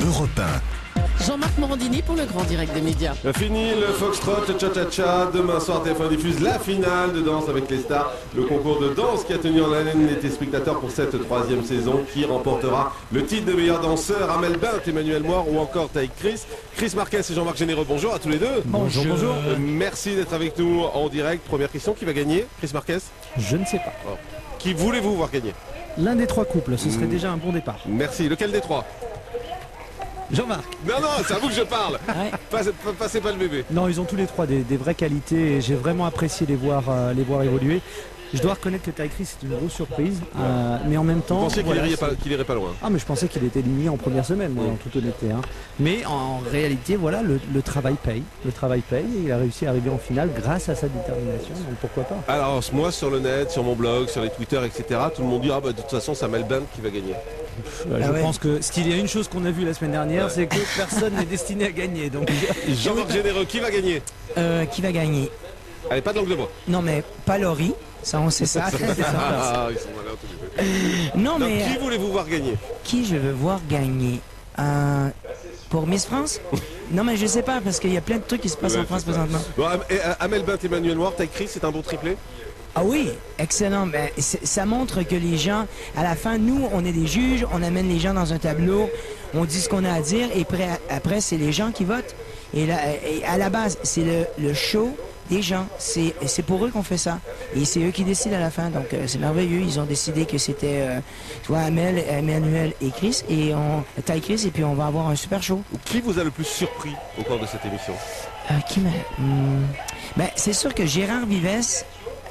Europe 1. Jean-Marc Morandini pour le grand direct des médias. Fini le Foxtrot Cha-Cha-Cha. Demain soir, TF1 diffuse la finale de Danse avec les stars. Le concours de danse qui a tenu en haleine les téléspectateurs pour cette troisième saison. Qui remportera le titre de meilleur danseur? Amel Bent, Emmanuel Moir ou encore Taïk Chris. Chris Marquez et Jean-Marc Généreux, bonjour à tous les deux. Bonjour. Bonjour. Merci d'être avec nous en direct. Première question, qui va gagner? Chris Marquez? Je ne sais pas. Oh. Qui voulez-vous voir gagner? L'un des trois couples, ce serait déjà un bon départ. Merci. Lequel des trois? Jean-Marc. Non, c'est à vous que je parle. Passez pas le bébé. Non, ils ont tous les trois des vraies qualités et j'ai vraiment apprécié les voir évoluer. Je dois reconnaître que Taïk Chris c'est une grosse surprise, mais en même temps... Vous pensiez qu'il irait pas loin? Ah, mais je pensais qu'il était éliminé en première semaine, moi, en toute honnêteté. Hein. Mais en réalité, voilà, le travail paye. Le travail paye et il a réussi à arriver en finale grâce à sa détermination, donc pourquoi pas. Alors, moi, sur le net, sur mon blog, sur les Twitter, etc., tout le monde dit, de toute façon, c'est Amel Bent qui va gagner. Je pense que s'il y a une chose qu'on a vue la semaine dernière, c'est que personne n'est destiné à gagner. Donc... Jean-Marc Généreux, qui va gagner? Qui va gagner? Allez, pas de langue de bois. Non, mais pas Laurie. Ça, on sait ça. Ils sont malins tous les deux. Non, mais... Qui voulez-vous voir gagner? Qui je veux voir gagner? Pour Miss France? Non, mais je sais pas, parce qu'il y a plein de trucs qui se passent en France présentement. Bon, Amel Bent, Emmanuel Moir, Taïk Chris, c'est un bon triplé? Ah oui, excellent. Ben, ça montre que les gens, à la fin, nous, on est des juges, on amène les gens dans un tableau, on dit ce qu'on a à dire, et après, c'est les gens qui votent. Et, là, à la base, c'est le show des gens. C'est pour eux qu'on fait ça. Et c'est eux qui décident à la fin. Donc, c'est merveilleux. Ils ont décidé que c'était, Amel, Emmanuel et Chris, et Taïk Chris, et puis on va avoir un super show. Qui vous a le plus surpris au cours de cette émission? Ben, c'est sûr que Gérard Vives,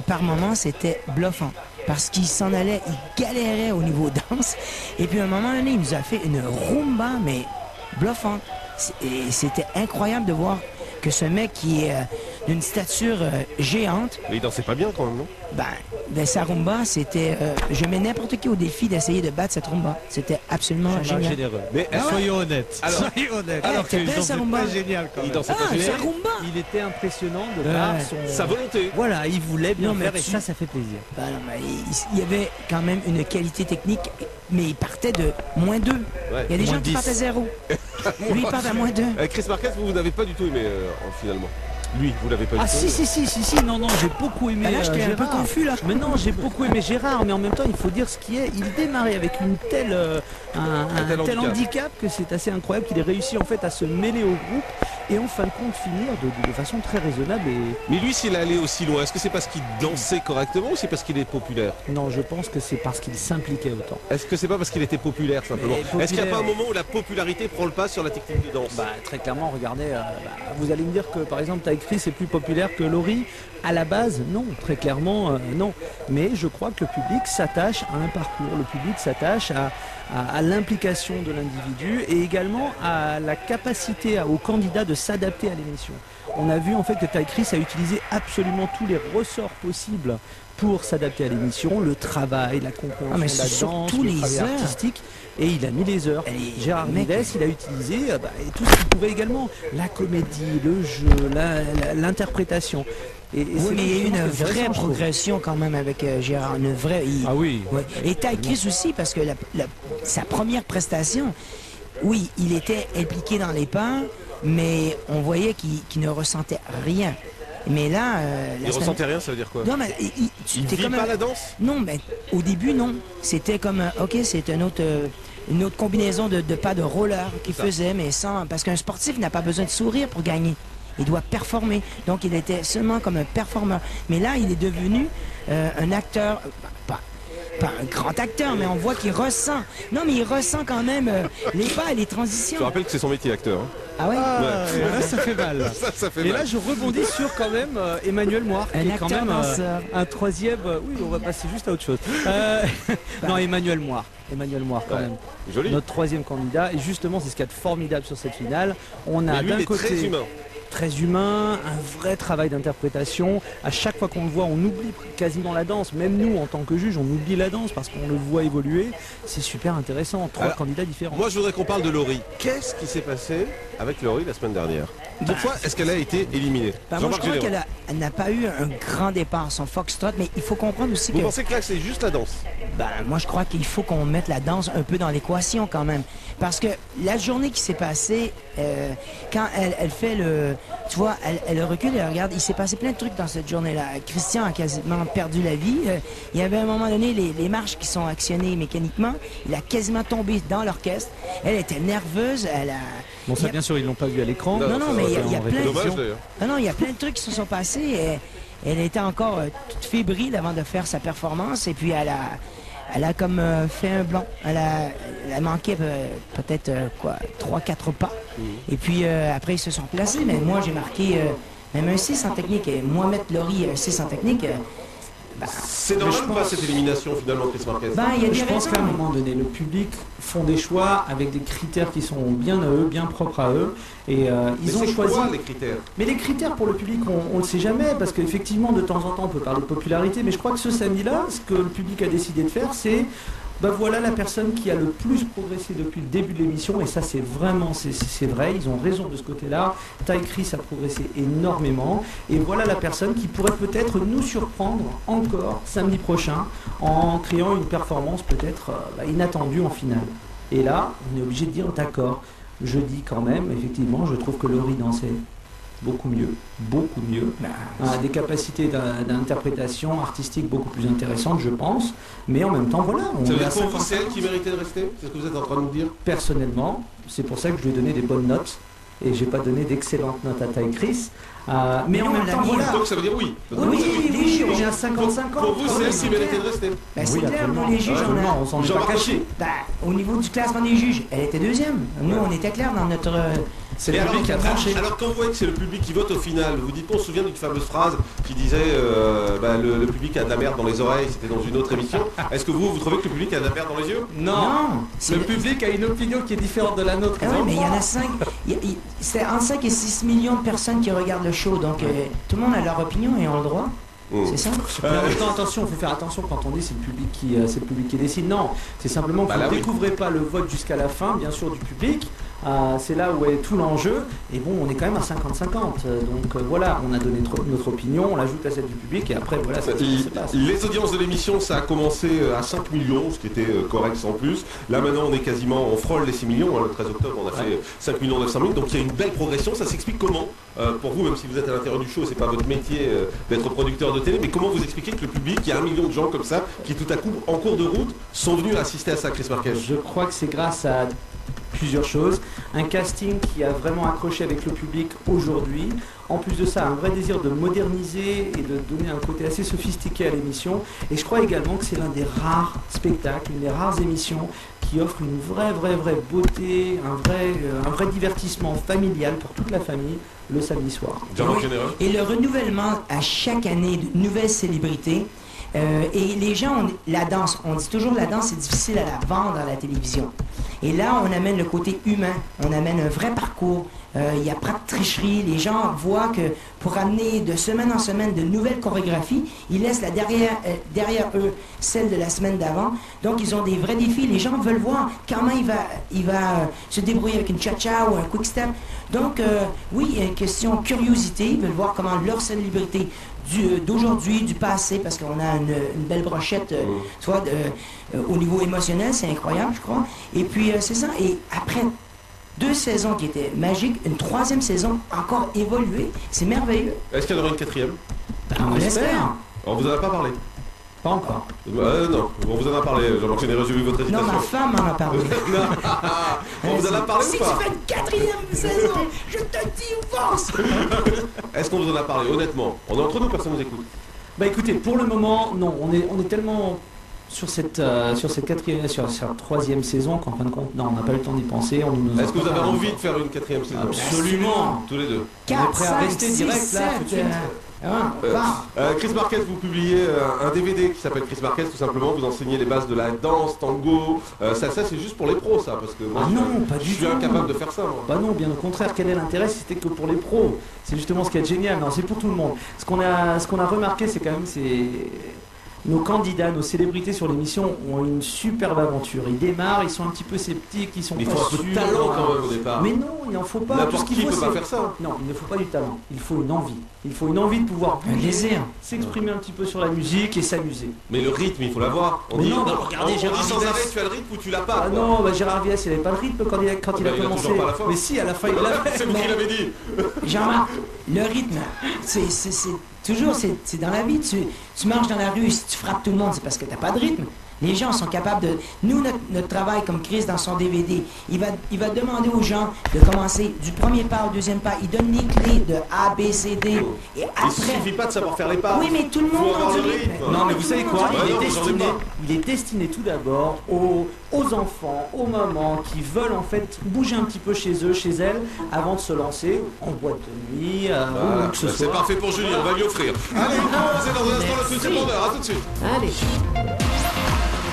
par moments, c'était bluffant. Parce qu'il s'en allait, il galérait au niveau danse. Et puis à un moment donné, il nous a fait une rumba, mais bluffante. Et c'était incroyable de voir que ce mec qui est d'une stature géante... Mais il dansait pas bien quand même, non? Ben sa rumba, c'était... je mets n'importe qui au défi d'essayer de battre cette rumba. C'était absolument génial. Généreux. Mais soyez honnête. Soyez honnête. Alors que sa rumba génial quand même. Il dansait pas bien. Sa rumba. Il était impressionnant de par sa volonté. Voilà, il voulait bien faire et tu... ça fait plaisir. Ben non, mais il y avait quand même une qualité technique, mais il partait de -2. Ouais. Il y a des gens qui partent à 0. Lui, il part à -2. Chris Marquez, vous n'avez pas du tout aimé finalement. Lui, vous l'avez pas du tout. Si, non, j'ai beaucoup aimé là, j'étais un peu confus là. Mais non, j'ai beaucoup aimé Gérard, mais en même temps, il faut dire ce qui est. Il démarrait avec une telle, un tel handicap que c'est assez incroyable qu'il ait réussi en fait à se mêler au groupe et en fin de compte finir de façon très raisonnable. Mais lui, s'il allait aussi loin, est-ce que c'est parce qu'il dansait correctement ou c'est parce qu'il est populaire? Non, je pense que c'est parce qu'il s'impliquait autant. Est-ce que c'est pas parce qu'il était populaire simplement? Est-ce qu'il n'y a pas un moment où la popularité prend le pas sur la technique de danse? Très clairement, regardez, vous allez me dire que par exemple Taïk Chris est plus populaire que Laurie. À la base, non, très clairement, non. Mais je crois que le public s'attache à un parcours, le public s'attache à l'implication de l'individu et également à la capacité au candidat de s'adapter à l'émission. On a vu en fait que Taïk Chris a utilisé absolument tous les ressorts possibles pour s'adapter à l'émission, le travail, la compréhension de la danse, le travail artistique, et il a mis les heures. Gérard Vives, il a utilisé tout ce qu'il pouvait également, la comédie, le jeu, l'interprétation. Oui, mais il y a eu une vraie progression quand même avec Gérard, une vraie... Ah oui. Ouais. Et Taïk Chris aussi, parce que sa première prestation, oui, il était impliqué dans les pas, mais on voyait qu'il ne ressentait rien. Mais là... il ressentait rien, ça veut dire quoi? Non, mais il vit pas la danse? Non, mais au début, non. C'était comme, ok, c'est une autre combinaison de pas de roller qu'il faisait, mais sans... Parce qu'un sportif n'a pas besoin de sourire pour gagner. Il doit performer. Donc, il était seulement comme un performeur. Mais là, il est devenu un acteur... Pas un grand acteur, mais on voit qu'il ressent. Non, mais il ressent quand même les pas et les transitions. Je rappelle que c'est son métier, acteur. Hein. Ah ouais, là, ça fait mal. Ça fait et mal. là, je rebondis sur quand même Emmanuel Moir, qui est quand même un troisième... oui, on va passer juste à autre chose. Non, Emmanuel Moir quand même. Joli. Notre troisième candidat. Et justement, c'est ce qu'il y a de formidable sur cette finale. On a d'un côté... très humain. très humain, un vrai travail d'interprétation. À chaque fois qu'on le voit, on oublie quasiment la danse. Même nous, en tant que juge, on oublie la danse parce qu'on le voit évoluer. C'est super intéressant. Trois candidats différents. Moi, je voudrais qu'on parle de Laurie. Qu'est-ce qui s'est passé avec Laurie la semaine dernière? Pourquoi est-ce qu'elle a été éliminée? Moi, je crois qu'elle n'a pas eu un grand départ, son foxtrot, mais il faut comprendre aussi Vous pensez que là, c'est juste la danse? Moi, je crois qu'il faut qu'on mette la danse un peu dans l'équation quand même. Parce que la journée qui s'est passée, quand elle fait le... Tu vois, elle recule et elle regarde. Il s'est passé plein de trucs dans cette journée-là. Christian a quasiment perdu la vie. Il y avait à un moment donné les marches qui sont actionnées mécaniquement. Il a quasiment tombé dans l'orchestre. Elle était nerveuse. Elle a... Bon, ça, bien sûr, ils l'ont pas vu à l'écran. Non, mais il y a plein de... il y a plein de trucs qui se sont passés. Et elle était encore toute fébrile avant de faire sa performance. Et puis, elle a comme fait un blanc. Elle a manqué peut-être 3-4 pas. Et puis après, ils se sont placés. Mais moi, j'ai marqué même un 6 en technique. Et moi, mettre Laurie un 6 en technique... c'est normal ou pas cette élimination finalement, Chris Marquez? Je pense qu'à un moment donné, le public font des choix avec des critères qui sont bien à eux, bien propres à eux. Et ils ont choisi. Quoi, les critères? Mais les critères pour le public, on ne le sait jamais, parce qu'effectivement, de temps en temps, on peut parler de popularité, mais je crois que ce samedi-là, ce que le public a décidé de faire, c'est voilà la personne qui a le plus progressé depuis le début de l'émission, et ça c'est vraiment, c'est vrai, ils ont raison de ce côté-là. Ty Chris a progressé énormément, et voilà la personne qui pourrait peut-être nous surprendre encore samedi prochain en créant une performance peut-être inattendue en finale. Et là, on est obligé de dire d'accord. Je dis quand même, effectivement, je trouve que Laurie dansait beaucoup mieux, des capacités d'interprétation artistique beaucoup plus intéressantes, je pense, mais en même temps, voilà. Ça veut dire pour vous, c'est elle qui méritait de rester? C'est ce que vous êtes en train de nous dire? Personnellement, c'est pour ça que je lui ai donné des bonnes notes, et j'ai pas donné d'excellentes notes à Ty Chris. Mais en même temps, voilà. Donc ça veut dire oui. Oui, les juges, on est à 50-50. Pour vous, c'est elle qui méritait de rester? C'est clair, nous les juges, on s'en est pas caché. Au niveau du classement des juges, elle était deuxième. Nous, on était clair dans notre... C'est le public qui a tranché. Alors quand vous voyez que c'est le public qui vote au final, vous dites qu'on se souvient d'une fameuse phrase qui disait le public a de la merde dans les oreilles, c'était dans une autre émission. Est-ce que vous trouvez que le public a de la merde dans les yeux? Non. Le public a une opinion qui est différente de la nôtre. Oui, mais il y en a 5. C'est entre 5 et 6 millions de personnes qui regardent le show, donc tout le monde a leur opinion et ont le droit. C'est ça? Attention, il faut faire attention quand on dit c'est le public qui décide. Non, c'est simplement que vous ne découvrez pas le vote jusqu'à la fin, bien sûr, du public. C'est là où est tout l'enjeu. Et bon, on est quand même à 50-50. Donc voilà, on a donné notre opinion, on l'ajoute à celle du public et après voilà, ça se passe. Les audiences de l'émission, ça a commencé à 5 millions, ce qui était correct sans plus. Là maintenant, on frôle les 6 millions. Le 13 octobre, on a fait 5 900 000. Donc il y a une belle progression. Ça s'explique comment? Pour vous, même si vous êtes à l'intérieur du show, c'est pas votre métier d'être producteur de télé, mais comment vous expliquez que le public, il y a 1 million de gens comme ça, qui tout à coup, en cours de route, sont venus assister à ça, Chris Marquez? Je crois que c'est grâce à plusieurs choses. Un casting qui a vraiment accroché avec le public aujourd'hui. En plus de ça, un vrai désir de moderniser et de donner un côté assez sophistiqué à l'émission. Et je crois également que c'est l'un des rares spectacles, une des rares émissions qui offre une vraie beauté, un vrai divertissement familial pour toute la famille le samedi soir. Et le renouvellement à chaque année de nouvelles célébrités. Et les gens, la danse, on dit toujours la danse, c'est difficile à la vendre à la télévision. Et là, on amène le côté humain, on amène un vrai parcours. Il n'y a pas de tricherie. Les gens voient que pour amener de semaine en semaine de nouvelles chorégraphies, ils laissent derrière eux celle de la semaine d'avant. Donc, ils ont des vrais défis. Les gens veulent voir comment il va se débrouiller avec une cha-cha ou un quick step. Donc, oui, il y a une question curiosité. Ils veulent voir comment leur célébrité d'aujourd'hui, du passé, parce qu'on a une belle brochette, soit au niveau émotionnel, c'est incroyable, je crois. Et puis, c'est ça. Et après 2 saisons qui étaient magiques, une 3e saison encore évoluée, c'est merveilleux. Est-ce qu'il y en aura une 4e? On l'espère. On vous en a pas parlé? Pas encore. Non, on vous en a parlé, Jean-Marc Généreux, j'ai vu votre hésitation. Non, ma femme m'en a parlé. On vous en a parlé ou pas? Si tu fais une 4e saison, je te dis force. Est-ce qu'on vous en a parlé, honnêtement? On est entre nous, personne ne nous écoute. Bah écoutez, pour le moment, non, on est tellement sur cette troisième saison, qu'en fin de compte, non, on n'a pas eu le temps d'y penser. Est-ce que vous avez envie de faire une 4e saison? Absolument. Tous les deux. On est prêt à rester direct là, tout de suite. Chris Marquez, vous publiez un DVD qui s'appelle Chris Marquez, tout simplement. Vous enseignez les bases de la danse, tango. Ça c'est juste pour les pros, ça, parce que moi, je suis incapable de faire ça. Moi. Bah non, bien au contraire. Quel est l'intérêt si c'était que pour les pros? C'est justement ce qui est génial. Non, c'est pour tout le monde. Ce qu'on a remarqué, c'est quand même nos candidats, nos célébrités sur l'émission ont une superbe aventure. Ils démarrent, ils sont un petit peu sceptiques, ils sont pas sûrs. Il faut un peu de talent quand même au départ. Mais non, il n'en faut pas. N'importe qui ne peut pas faire ça. Non, il ne faut pas du talent. Il faut une envie. Il faut une envie de pouvoir bouger, s'exprimer un petit peu sur la musique et s'amuser. Mais le rythme, il faut l'avoir. On dit sans arrêt, tu as le rythme ou tu l'as pas. Ah non, Gérard Viès, il n'avait pas le rythme quand il a commencé. Mais si, à la fin, il l'avait. C'est vous qui l'avez dit. Jean-Marc, le rythme, c'est toujours, c'est dans la vie. Tu marches dans la rue, si tu frappes tout le monde, c'est parce que t'as pas de rythme. Les gens sont capables de... Nous, notre travail, comme Chris dans son DVD, il va demander aux gens de commencer du premier pas au deuxième pas. Il donne les clés de A, B, C, D. Et après... Il suffit pas de savoir faire les pas. Oui, mais tout le monde a du rythme. Non, mais vous savez quoi? Il est destiné tout d'abord aux enfants, aux mamans qui veulent en fait bouger un petit peu chez eux, chez elles, avant de se lancer en boîte de nuit, ou que ce soit. C'est parfait pour Julie, on va lui offrir. Allez, c'est dans un instant le truc répondeur, à tout de suite. Allez.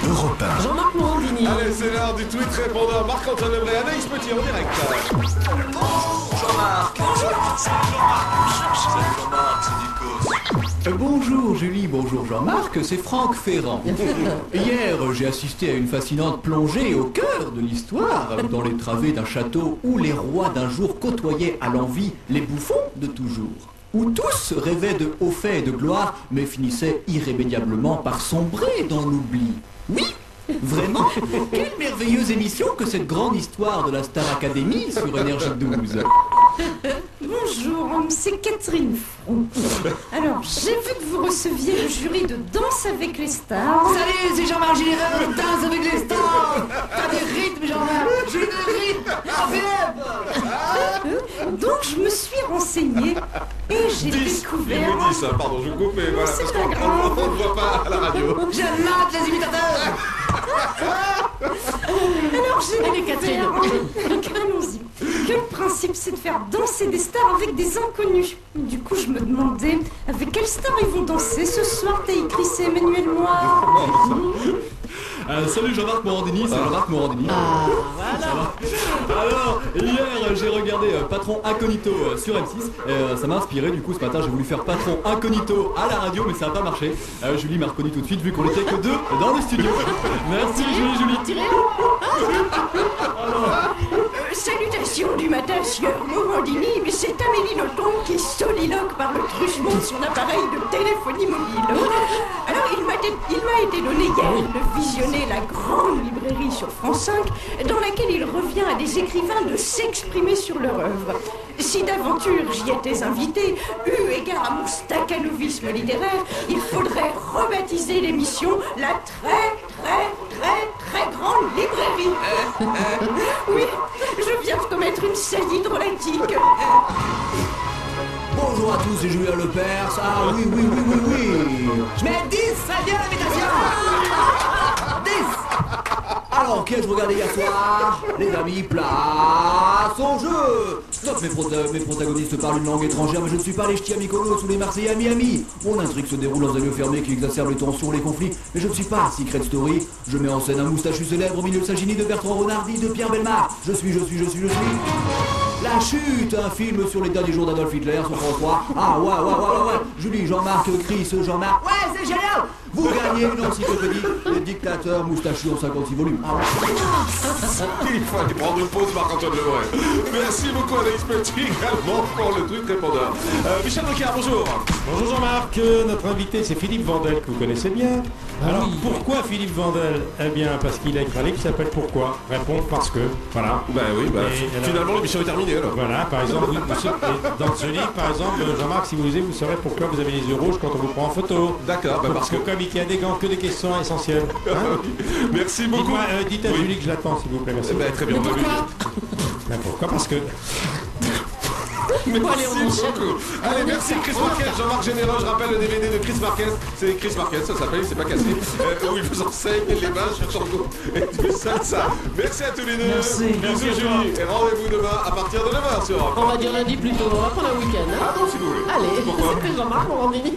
Europe 1. Jean-Marc Morandini. Allez, c'est l'heure du tweet répondeur. Marc-Antoine Lebray, Anaïs Petit en direct. Bonjour Jean-Marc. Bonjour Jean-Marc. Salut Jean-Marc, c'est Nikos. Bonjour Julie, bonjour Jean-Marc, c'est Franck Ferrand. Hier, j'ai assisté à une fascinante plongée au cœur de l'histoire, dans les travées d'un château où les rois d'un jour côtoyaient à l'envi les bouffons de toujours. Où tous rêvaient de hauts faits et de gloire, mais finissaient irrémédiablement par sombrer dans l'oubli. Oui, vraiment, quelle merveilleuse émission que cette grande histoire de la Star Academy sur Énergie 12. Bonjour, c'est Catherine Fro. Alors, j'ai vu que vous receviez le jury de Danse avec les stars. Salut, c'est Jean-Marc Général, Danse avec les stars. T'as des rythmes, Jean-Marc. J'ai des rythmes. Donc, je me suis renseignée et j'ai découvert... Il me dit ça, pardon, je vous coupe, mais voilà, parce qu'on ne voit pas à la radio. J'adore les imitateurs. Alors, j'ai découvert... Allons-y. Que le principe, c'est de faire danser des stars avec des inconnus. Du coup, je me demandais avec quelle star ils vont danser ce soir, Taïkris et Emmanuel Moir. Salut Jean-Marc Morandini, c'est Jean-Marc Morandini. Alors, hier j'ai regardé Patron Incognito sur M6, ça m'a inspiré, du coup ce matin j'ai voulu faire Patron Incognito à la radio, mais ça n'a pas marché. Julie m'a reconnu tout de suite vu qu'on était que deux dans le studio. Merci Julie. Salutations du matin, sieur Morandini, mais c'est Amélie Nothomb qui soliloque par le truchement de son appareil de téléphonie mobile. Alors, il m'a été donné hier de visionner la grande librairie sur France 5, dans laquelle il revient à des écrivains de s'exprimer sur leur œuvre. Si d'aventure j'y étais invité, eu égard à mon staccanovisme littéraire, il faudrait rebaptiser l'émission la très grande librairie. Oui, je viens de commettre une saillie drôlatique. Bonjour à tous, c'est Julien Lepers. Ah oui. Je mets 10, ça vient l'invitation. 10. Alors, qu'ai-je regardé hier soir? Les amis, place au jeu. Stop, mes protagonistes parlent une langue étrangère, mais je ne suis pas les ch'tis à Mykonos ou les Marseillais à Miami. Mon intrigue se déroule dans un lieu fermé qui exacerbe les tensions, les conflits, mais je ne suis pas Secret Story. Je mets en scène un moustachu célèbre au milieu de Sagini, de Bertrand Renardi, de Pierre Bellemare. Je suis. La Chute, un film sur les derniers jours d'Adolf Hitler sur France 3. Ah ouais. Julie, Jean-Marc, Chris, Jean-Marc. Ouais, c'est génial. Vous gagnez une encyclopédie Les dictateurs moustachus en 56 volumes. Ah ouais. Il faut aller prendre une pause, Marc-Antoine Lebray. Merci beaucoup Anaïs Petit également pour le truc répondeur. Michel Rocard, bonjour. Bonjour Jean-Marc, notre invité c'est Philippe Vandel que vous connaissez bien. Alors pourquoi Philippe Vandel? Eh bien parce qu'il a écrit un livre qui s'appelle Pourquoi? Répondre parce que, voilà. Finalement l'émission est terminée alors. Voilà, par exemple, dans ce livre, par exemple, Jean-Marc, si vous lisez, vous saurez pourquoi vous avez les yeux rouges quand on vous prend en photo. D'accord, parce que comme il y a des gants, que des questions essentielles. Hein? Merci beaucoup. Dites à Julie que je l'attends, s'il vous plaît, merci. Très bien, pourquoi? Pourquoi? Parce que... Merci beaucoup. Allez, merci Chris Marquez, Jean-Marc Généreux. Je rappelle le DVD de Chris Marquez. C'est Chris Marquez, ça s'appelle, il s'est pas cassé. Où il vous enseigne les bases sur tango et tout ça. Merci à tous les deux. Merci. Bisous Julie. Et rendez-vous demain à partir de 9h sur Europe 1. On va dire lundi plutôt, pendant le week-end. Hein. Ah non, si vous voulez. Allez, Pourquoi c'est Jean-Marc Morandini.